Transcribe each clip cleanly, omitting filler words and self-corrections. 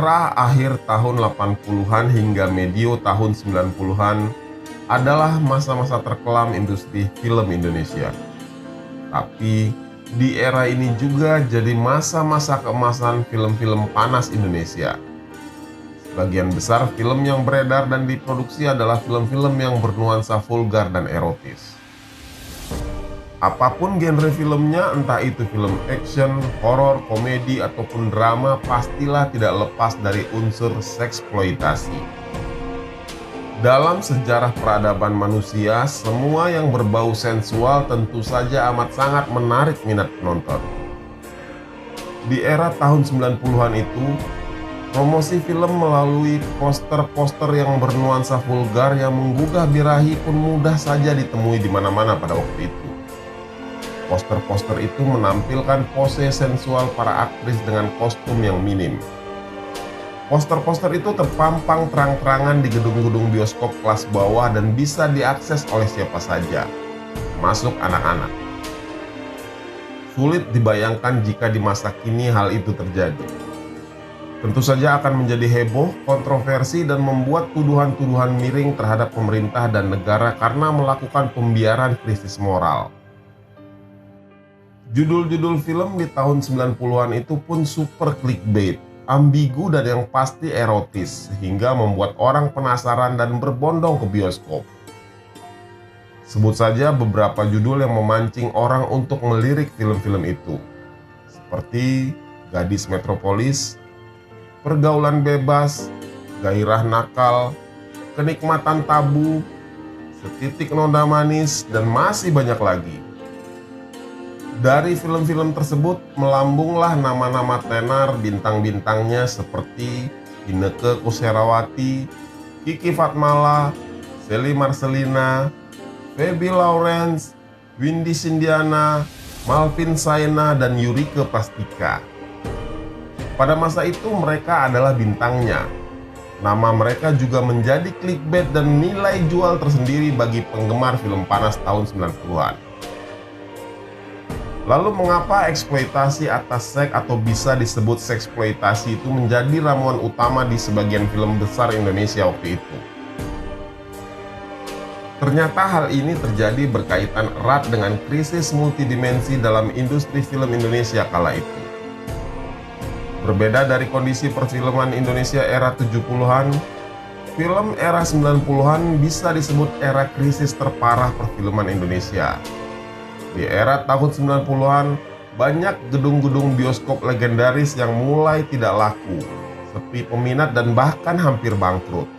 Era akhir tahun 80-an hingga medio tahun 90-an adalah masa-masa terkelam industri film Indonesia. Tapi di era ini juga jadi masa-masa keemasan film-film panas Indonesia. Sebagian besar film yang beredar dan diproduksi adalah film-film yang bernuansa vulgar dan erotis. Apapun genre filmnya, entah itu film action, horor, komedi, ataupun drama, pastilah tidak lepas dari unsur seksploitasi. Dalam sejarah peradaban manusia, semua yang berbau sensual tentu saja amat sangat menarik minat penonton. Di era tahun 90-an itu, promosi film melalui poster-poster yang bernuansa vulgar yang menggugah birahi pun mudah saja ditemui di mana-mana pada waktu itu. Poster-poster itu menampilkan pose sensual para aktris dengan kostum yang minim. Poster-poster itu terpampang terang-terangan di gedung-gedung bioskop kelas bawah dan bisa diakses oleh siapa saja, termasuk anak-anak. Sulit dibayangkan jika di masa kini hal itu terjadi. Tentu saja akan menjadi heboh, kontroversi, dan membuat tuduhan-tuduhan miring terhadap pemerintah dan negara karena melakukan pembiaran krisis moral. Judul-judul film di tahun 90-an itu pun super clickbait, ambigu dan yang pasti erotis, sehingga membuat orang penasaran dan berbondong ke bioskop. Sebut saja beberapa judul yang memancing orang untuk melirik film-film itu, seperti Gadis Metropolis, Pergaulan Bebas, Gairah Nakal, Kenikmatan Tabu, Setitik Noda Manis, dan masih banyak lagi. Dari film-film tersebut melambunglah nama-nama tenar bintang-bintangnya seperti Inneke Koesherawati, Kiki Fatmala, Shelly Marcelina, Feby Lawrence, Windy Cyndiana, Malvin Saina, dan Yurike Pastika. Pada masa itu mereka adalah bintangnya. Nama mereka juga menjadi clickbait dan nilai jual tersendiri bagi penggemar film panas tahun 90-an. Lalu mengapa eksploitasi atas seks atau bisa disebut seksploitasi itu menjadi ramuan utama di sebagian film besar Indonesia waktu itu? Ternyata hal ini terjadi berkaitan erat dengan krisis multidimensi dalam industri film Indonesia kala itu. Berbeda dari kondisi perfilman Indonesia era 70-an, film era 90-an bisa disebut era krisis terparah perfilman Indonesia. Di era tahun 90-an, banyak gedung-gedung bioskop legendaris yang mulai tidak laku, sepi peminat dan bahkan hampir bangkrut.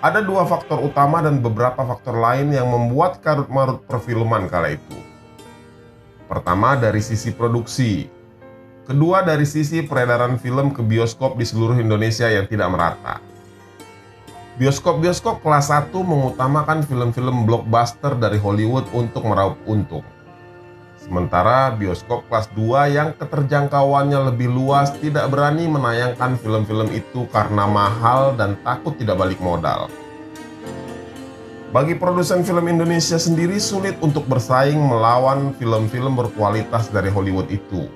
Ada dua faktor utama dan beberapa faktor lain yang membuat karut-marut perfilman kala itu. Pertama, dari sisi produksi. Kedua, dari sisi peredaran film ke bioskop di seluruh Indonesia yang tidak merata. Bioskop-bioskop kelas 1 mengutamakan film-film blockbuster dari Hollywood untuk meraup untung. Sementara bioskop kelas 2 yang keterjangkauannya lebih luas tidak berani menayangkan film-film itu karena mahal dan takut tidak balik modal. Bagi produsen film Indonesia sendiri sulit untuk bersaing melawan film-film berkualitas dari Hollywood itu.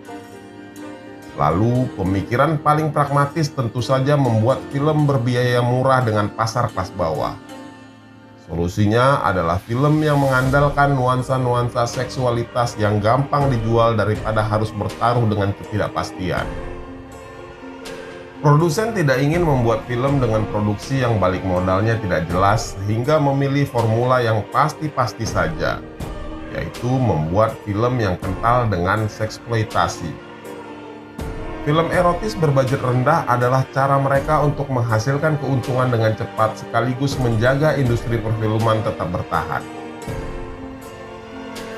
Lalu, pemikiran paling pragmatis tentu saja membuat film berbiaya murah dengan pasar kelas bawah. Solusinya adalah film yang mengandalkan nuansa-nuansa seksualitas yang gampang dijual daripada harus bertaruh dengan ketidakpastian. Produsen tidak ingin membuat film dengan produksi yang balik modalnya tidak jelas sehingga memilih formula yang pasti-pasti saja, yaitu membuat film yang kental dengan seksploitasi. Film erotis berbudget rendah adalah cara mereka untuk menghasilkan keuntungan dengan cepat sekaligus menjaga industri perfilman tetap bertahan.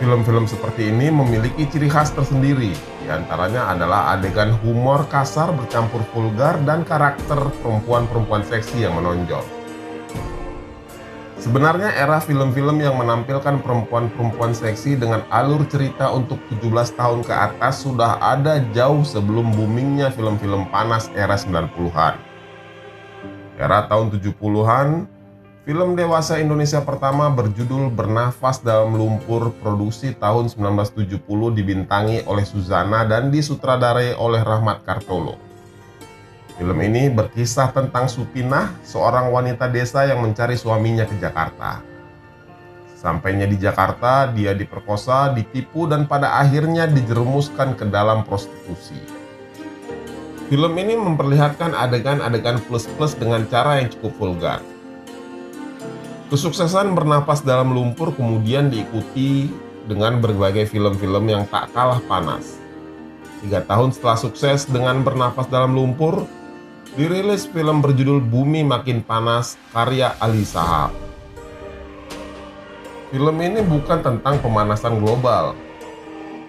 Film-film seperti ini memiliki ciri khas tersendiri, diantaranya adalah adegan humor kasar bercampur vulgar dan karakter perempuan-perempuan seksi yang menonjol. Sebenarnya era film-film yang menampilkan perempuan-perempuan seksi dengan alur cerita untuk 17 tahun ke atas sudah ada jauh sebelum boomingnya film-film panas era 90-an. Era tahun 70-an, film dewasa Indonesia pertama berjudul Bernafas Dalam Lumpur produksi tahun 1970 dibintangi oleh Suzana dan disutradarai oleh Rahmat Kartolo. Film ini berkisah tentang Supinah, seorang wanita desa yang mencari suaminya ke Jakarta. Sampainya di Jakarta, dia diperkosa, ditipu, dan pada akhirnya dijerumuskan ke dalam prostitusi. Film ini memperlihatkan adegan-adegan plus-plus dengan cara yang cukup vulgar. Kesuksesan Bernapas dalam Lumpur kemudian diikuti dengan berbagai film-film yang tak kalah panas. 3 tahun setelah sukses dengan Bernapas dalam Lumpur, dirilis film berjudul Bumi Makin Panas karya Ali Shahab. Film ini bukan tentang pemanasan global,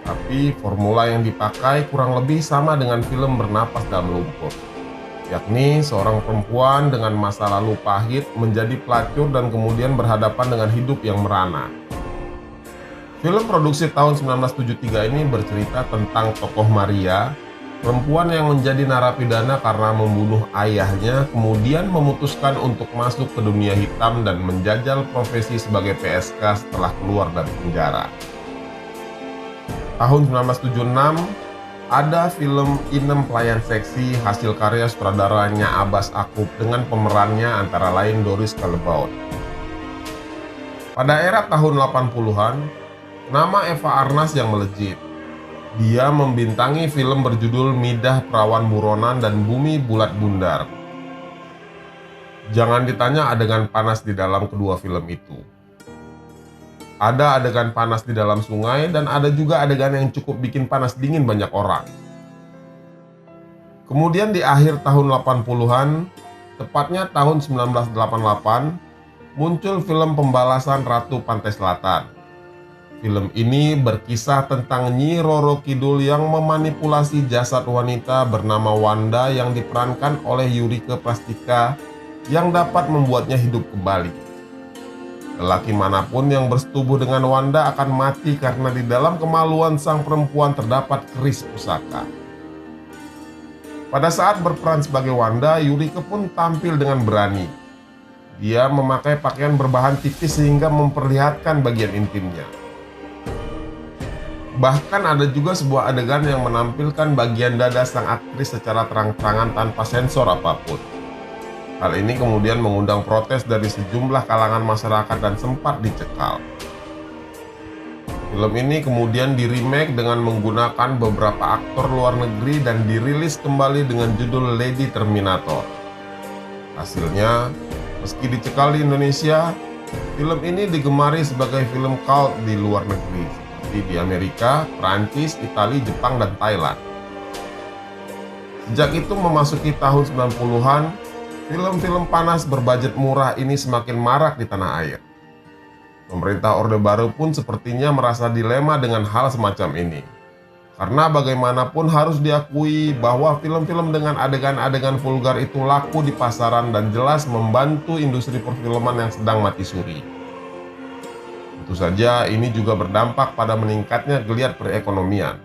tapi formula yang dipakai kurang lebih sama dengan film Bernapas dalam Lumpur, yakni seorang perempuan dengan masa lalu pahit menjadi pelacur dan kemudian berhadapan dengan hidup yang merana. Film produksi tahun 1973 ini bercerita tentang tokoh Maria, perempuan yang menjadi narapidana karena membunuh ayahnya, kemudian memutuskan untuk masuk ke dunia hitam dan menjajal profesi sebagai PSK setelah keluar dari penjara. Tahun 1976, ada film Inem Pelayan Seksi hasil karya sutradaranya Abbas Akub dengan pemerannya antara lain Doris Callebaut. Pada era tahun 80-an, nama Eva Arnaz yang melejit. Dia membintangi film berjudul Midah Perawan Buronan dan Bumi Bulat Bundar. Jangan ditanya adegan panas di dalam kedua film itu. Ada adegan panas di dalam sungai dan ada juga adegan yang cukup bikin panas dingin banyak orang. Kemudian di akhir tahun 80-an, tepatnya tahun 1988, muncul film Pembalasan Ratu Pantai Selatan. Film ini berkisah tentang Nyi Roro Kidul yang memanipulasi jasad wanita bernama Wanda yang diperankan oleh Yurike Plastika yang dapat membuatnya hidup kembali. Lelaki manapun yang bersetubuh dengan Wanda akan mati karena di dalam kemaluan sang perempuan terdapat keris pusaka. Pada saat berperan sebagai Wanda, Yurike pun tampil dengan berani. Dia memakai pakaian berbahan tipis sehingga memperlihatkan bagian intimnya. Bahkan ada juga sebuah adegan yang menampilkan bagian dada sang aktris secara terang-terangan tanpa sensor apapun. Hal ini kemudian mengundang protes dari sejumlah kalangan masyarakat dan sempat dicekal. Film ini kemudian di-remake dengan menggunakan beberapa aktor luar negeri dan dirilis kembali dengan judul Lady Terminator. Hasilnya, meski dicekal di Indonesia, film ini digemari sebagai film cult di luar negeri, di Amerika, Prancis, Italia, Jepang, dan Thailand. Sejak itu memasuki tahun 90-an, film-film panas berbudget murah ini semakin marak di tanah air. Pemerintah Orde Baru pun sepertinya merasa dilema dengan hal semacam ini. Karena bagaimanapun harus diakui bahwa film-film dengan adegan-adegan vulgar itu laku di pasaran dan jelas membantu industri perfilman yang sedang mati suri. Tentu saja ini juga berdampak pada meningkatnya geliat perekonomian.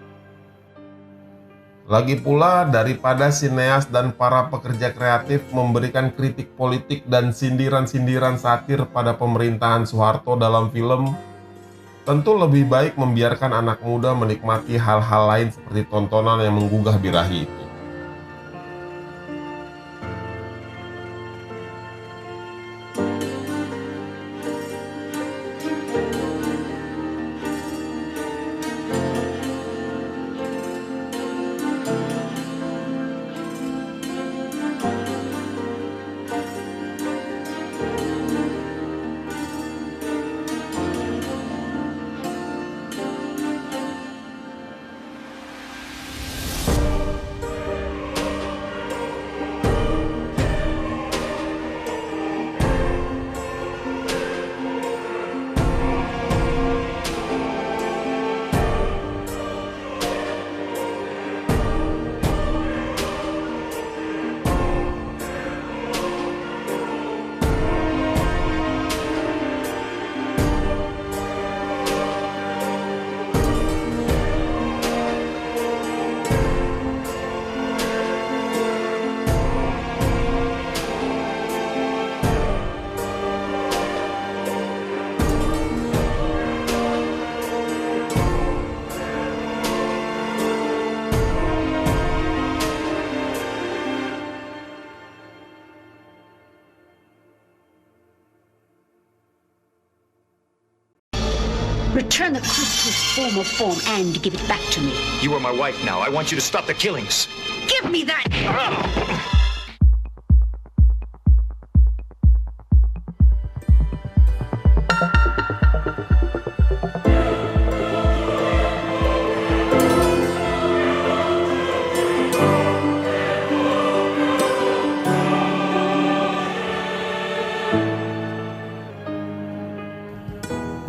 Lagi pula, daripada sineas dan para pekerja kreatif memberikan kritik politik dan sindiran-sindiran satir pada pemerintahan Soeharto dalam film, tentu lebih baik membiarkan anak muda menikmati hal-hal lain seperti tontonan yang menggugah birahi itu. Return the crystal to its former form and give it back to me. You are my wife now. I want you to stop the killings. Give me that!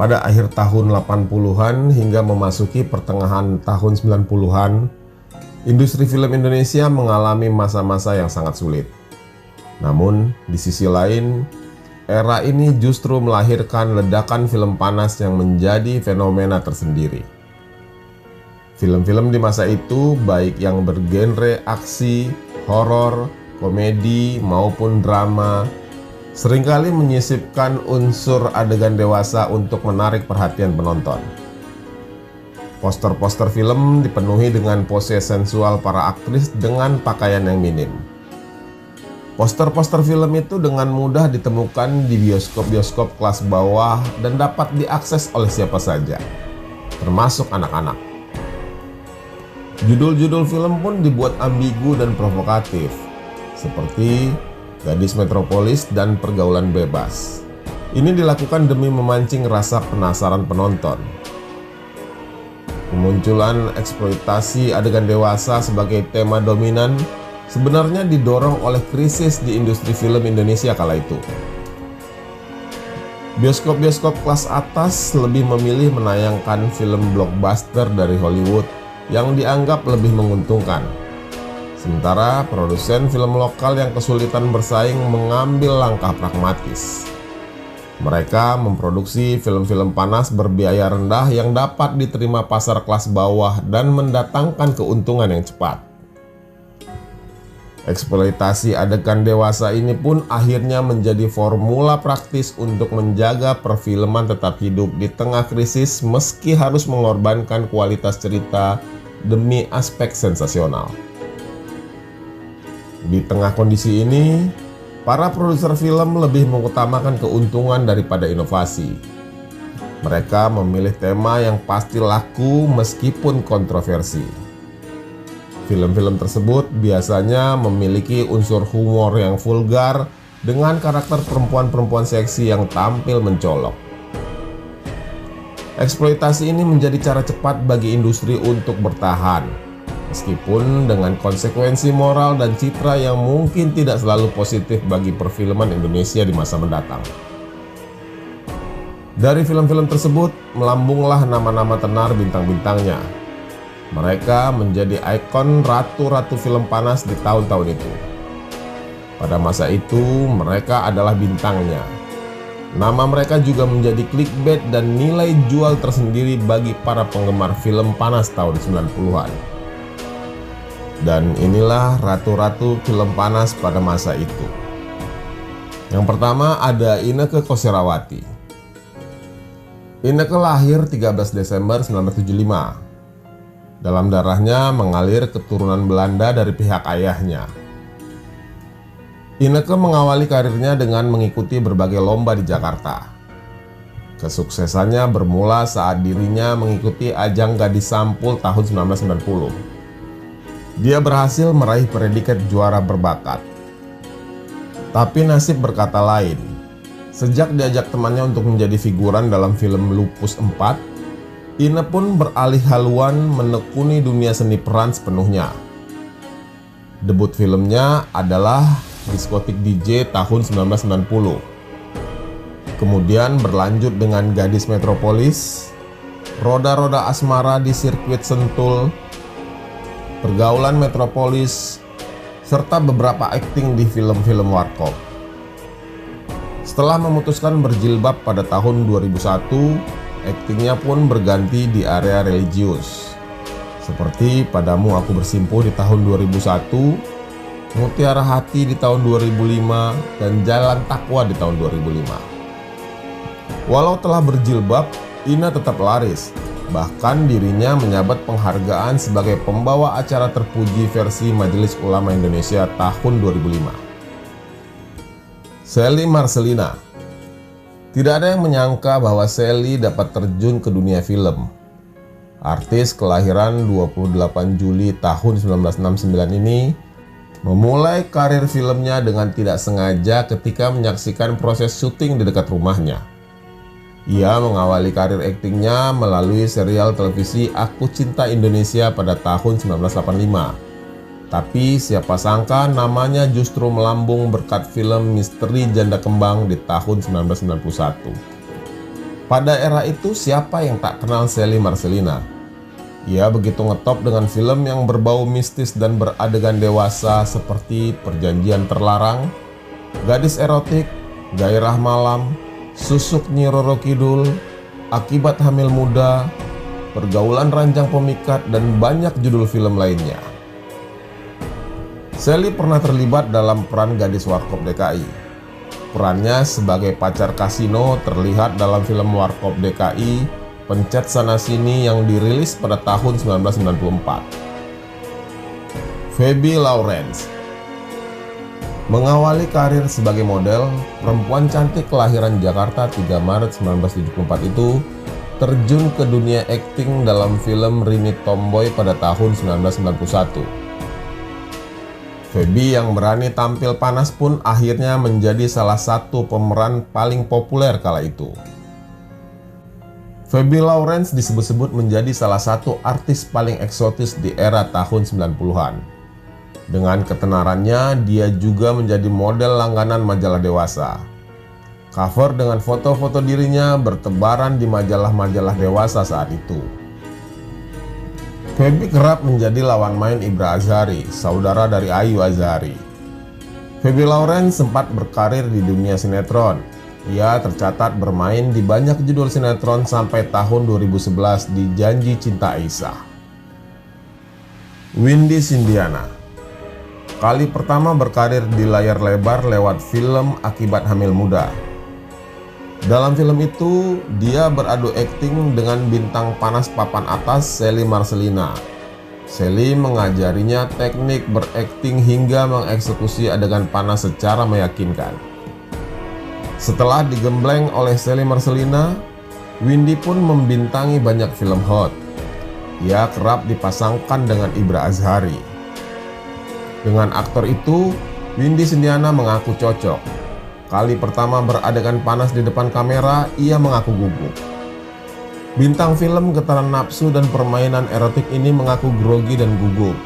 Pada akhir tahun 80-an hingga memasuki pertengahan tahun 90-an, industri film Indonesia mengalami masa-masa yang sangat sulit. Namun, di sisi lain, era ini justru melahirkan ledakan film panas yang menjadi fenomena tersendiri. Film-film di masa itu, baik yang bergenre aksi, horor, komedi, maupun drama, seringkali menyisipkan unsur adegan dewasa untuk menarik perhatian penonton. Poster-poster film dipenuhi dengan pose sensual para aktris dengan pakaian yang minim. Poster-poster film itu dengan mudah ditemukan di bioskop-bioskop kelas bawah dan dapat diakses oleh siapa saja, termasuk anak-anak. Judul-judul film pun dibuat ambigu dan provokatif, seperti Gadis Metropolis dan Pergaulan Bebas. Ini dilakukan demi memancing rasa penasaran penonton. Kemunculan eksploitasi adegan dewasa sebagai tema dominan sebenarnya didorong oleh krisis di industri film Indonesia kala itu. Bioskop-bioskop kelas atas lebih memilih menayangkan film blockbuster dari Hollywood yang dianggap lebih menguntungkan. Sementara produsen film lokal yang kesulitan bersaing mengambil langkah pragmatis. Mereka memproduksi film-film panas berbiaya rendah yang dapat diterima pasar kelas bawah dan mendatangkan keuntungan yang cepat. Eksploitasi adegan dewasa ini pun akhirnya menjadi formula praktis untuk menjaga perfilman tetap hidup di tengah krisis meski harus mengorbankan kualitas cerita demi aspek sensasional. Di tengah kondisi ini, para produser film lebih mengutamakan keuntungan daripada inovasi. Mereka memilih tema yang pasti laku meskipun kontroversi. Film-film tersebut biasanya memiliki unsur humor yang vulgar dengan karakter perempuan-perempuan seksi yang tampil mencolok. Eksploitasi ini menjadi cara cepat bagi industri untuk bertahan, meskipun dengan konsekuensi moral dan citra yang mungkin tidak selalu positif bagi perfilman Indonesia di masa mendatang. Dari film-film tersebut, melambunglah nama-nama tenar bintang-bintangnya. Mereka menjadi ikon ratu-ratu film panas di tahun-tahun itu. Pada masa itu, mereka adalah bintangnya. Nama mereka juga menjadi clickbait dan nilai jual tersendiri bagi para penggemar film panas tahun 90-an. Dan inilah ratu-ratu film panas pada masa itu. Yang pertama ada Inneke Koesherawati. Inneke lahir 13 Desember 1975. Dalam darahnya mengalir keturunan Belanda dari pihak ayahnya. Inneke mengawali karirnya dengan mengikuti berbagai lomba di Jakarta. Kesuksesannya bermula saat dirinya mengikuti ajang Gadis Sampul tahun 1990. Dia berhasil meraih predikat juara berbakat. Tapi nasib berkata lain. Sejak diajak temannya untuk menjadi figuran dalam film Lupus 4, Ine pun beralih haluan menekuni dunia seni peran sepenuhnya. Debut filmnya adalah Diskotik DJ tahun 1990. Kemudian berlanjut dengan Gadis Metropolis, Roda-Roda Asmara di Sirkuit Sentul, Pergaulan Metropolis, serta beberapa akting di film-film warkop. Setelah memutuskan berjilbab pada tahun 2001, aktingnya pun berganti di area religius, seperti Padamu Aku Bersimpuh di tahun 2001, Mutiara Hati di tahun 2005, dan Jalan Takwa di tahun 2005. Walau telah berjilbab, Ina tetap laris. Bahkan dirinya menyabet penghargaan sebagai pembawa acara terpuji versi Majelis Ulama Indonesia tahun 2005. Sally Marcelina. Tidak ada yang menyangka bahwa Sally dapat terjun ke dunia film. Artis kelahiran 28 Juli tahun 1969 ini memulai karir filmnya dengan tidak sengaja ketika menyaksikan proses syuting di dekat rumahnya. Ia mengawali karir aktingnya melalui serial televisi Aku Cinta Indonesia pada tahun 1985. Tapi siapa sangka namanya justru melambung berkat film Misteri Janda Kembang di tahun 1991. Pada era itu siapa yang tak kenal Sally Marcelina? Ia begitu ngetop dengan film yang berbau mistis dan beradegan dewasa seperti Perjanjian Terlarang, Gadis Erotik, Gairah Malam, Susuk Nyi Roro Kidul, Akibat Hamil Muda, Pergaulan Ranjang Pemikat, dan banyak judul film lainnya. Sally pernah terlibat dalam peran gadis Warkop DKI. Perannya sebagai pacar kasino terlihat dalam film Warkop DKI Pencet Sana Sini yang dirilis pada tahun 1994. Phoebe Lawrence mengawali karir sebagai model, perempuan cantik kelahiran Jakarta 3 Maret 1974 itu terjun ke dunia akting dalam film Rini Tomboy pada tahun 1991. Phoebe yang berani tampil panas pun akhirnya menjadi salah satu pemeran paling populer kala itu. Phoebe Lawrence disebut-sebut menjadi salah satu artis paling eksotis di era tahun 90-an. Dengan ketenarannya, dia juga menjadi model langganan majalah dewasa. Cover dengan foto-foto dirinya bertebaran di majalah-majalah dewasa saat itu. Phoebe kerap menjadi lawan main Ibra Azhari, saudara dari Ayu Azhari. Phoebe Lawrence sempat berkarir di dunia sinetron. Ia tercatat bermain di banyak judul sinetron sampai tahun 2011 di Janji Cinta Aisyah. Windy Cyndiana kali pertama berkarir di layar lebar lewat film Akibat Hamil Muda. Dalam film itu, dia beradu akting dengan bintang panas papan atas Sally Marcelina. Sally mengajarinya teknik berakting hingga mengeksekusi adegan panas secara meyakinkan. Setelah digembleng oleh Sally Marcelina, Windy pun membintangi banyak film hot. Ia kerap dipasangkan dengan Ibra Azhari. Dengan aktor itu, Windy Cyndiana mengaku cocok. Kali pertama beradegan panas di depan kamera, ia mengaku gugup. Bintang film Getaran Nafsu dan Permainan Erotik ini mengaku grogi dan gugup.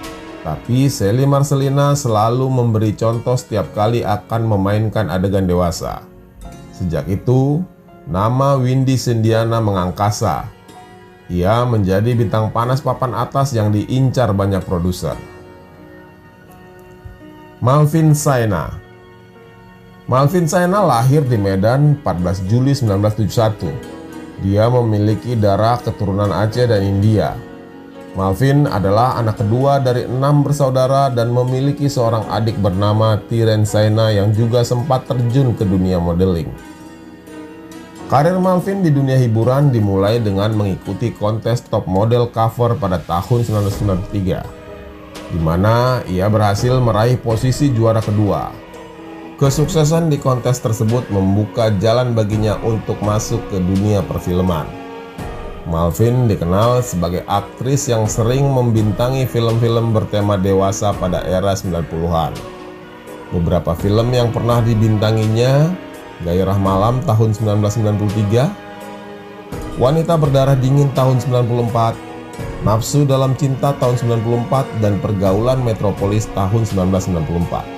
Tapi Sally Marcelina selalu memberi contoh setiap kali akan memainkan adegan dewasa. Sejak itu, nama Windy Cyndiana mengangkasa. Ia menjadi bintang panas papan atas yang diincar banyak produser. Malvin Saina lahir di Medan 14 Juli 1971. Dia memiliki darah keturunan Aceh dan India. Malvin adalah anak kedua dari 6 bersaudara dan memiliki seorang adik bernama Tiren Saina yang juga sempat terjun ke dunia modeling. Karir Malvin di dunia hiburan dimulai dengan mengikuti kontes top model cover pada tahun 1993. Di mana ia berhasil meraih posisi juara kedua. Kesuksesan di kontes tersebut membuka jalan baginya untuk masuk ke dunia perfilman. Malvin dikenal sebagai aktris yang sering membintangi film-film bertema dewasa pada era 90-an. Beberapa film yang pernah dibintanginya: Gairah Malam tahun 1993, Wanita Berdarah Dingin tahun 94, Nafsu Dalam Cinta tahun 94, dan Pergaulan Metropolis tahun 1994.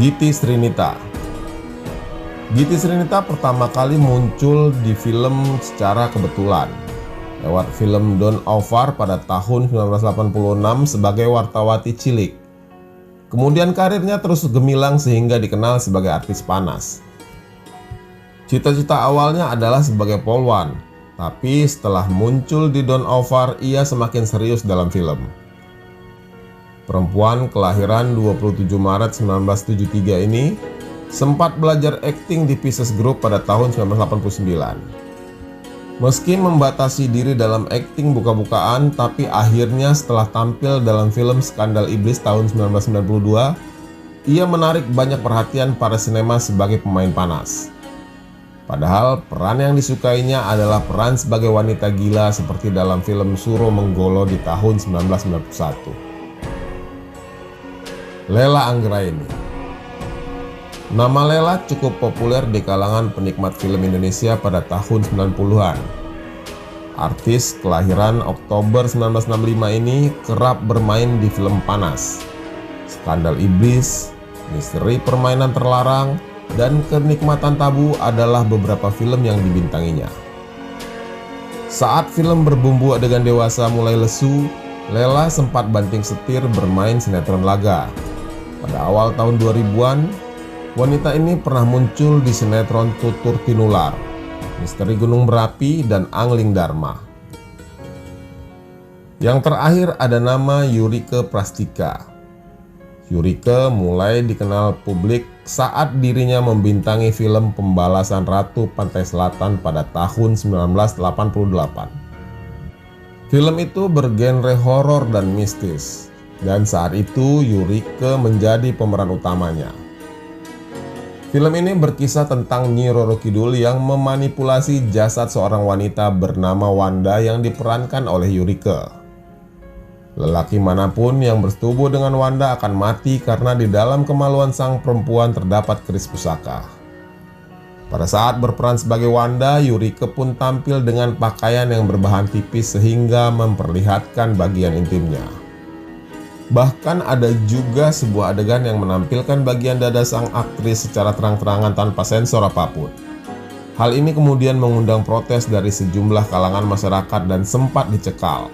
Giti Srinita pertama kali muncul di film secara kebetulan lewat film Don't Over pada tahun 1986 sebagai wartawati cilik. Kemudian karirnya terus gemilang sehingga dikenal sebagai artis panas. Cita-cita awalnya adalah sebagai polwan, tapi setelah muncul di Don't Over, ia semakin serius dalam film. Perempuan kelahiran 27 Maret 1973 ini sempat belajar akting di Pisces Group pada tahun 1989. Meski membatasi diri dalam akting buka-bukaan, tapi akhirnya setelah tampil dalam film Skandal Iblis tahun 1992, ia menarik banyak perhatian para sinema sebagai pemain panas. Padahal peran yang disukainya adalah peran sebagai wanita gila seperti dalam film Suro Menggolo di tahun 1991. Lela Anggraini. Nama Lela cukup populer di kalangan penikmat film Indonesia pada tahun 90-an. Artis kelahiran Oktober 1965 ini kerap bermain di film Panas, Skandal Iblis, Misteri Permainan Terlarang, dan Kenikmatan Tabu adalah beberapa film yang dibintanginya. Saat film berbumbu adegan dewasa mulai lesu, Lela sempat banting setir bermain sinetron laga. Pada awal tahun 2000-an, wanita ini pernah muncul di sinetron Tutur Tinular, Misteri Gunung Berapi, dan Angling Dharma. Yang terakhir ada nama Yurike Prastika. Yurike mulai dikenal publik saat dirinya membintangi film Pembalasan Ratu Pantai Selatan pada tahun 1988. Film itu bergenre horor dan mistis, dan saat itu Yurike menjadi pemeran utamanya. Film ini berkisah tentang Nyi Roro Kidul yang memanipulasi jasad seorang wanita bernama Wanda yang diperankan oleh Yurike. Lelaki manapun yang bersetubuh dengan Wanda akan mati karena di dalam kemaluan sang perempuan terdapat keris pusaka. Pada saat berperan sebagai Wanda, Yurike pun tampil dengan pakaian yang berbahan tipis sehingga memperlihatkan bagian intimnya. Bahkan ada juga sebuah adegan yang menampilkan bagian dada sang aktris secara terang-terangan tanpa sensor apapun. Hal ini kemudian mengundang protes dari sejumlah kalangan masyarakat dan sempat dicekal.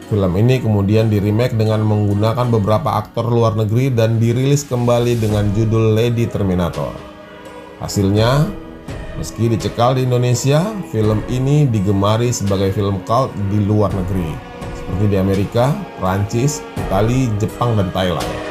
Film ini kemudian di-remake dengan menggunakan beberapa aktor luar negeri dan dirilis kembali dengan judul Lady Terminator. Hasilnya, meski dicekal di Indonesia, film ini digemari sebagai film cult di luar negeri, seperti di Amerika, Prancis, Italia, Jepang, dan Thailand.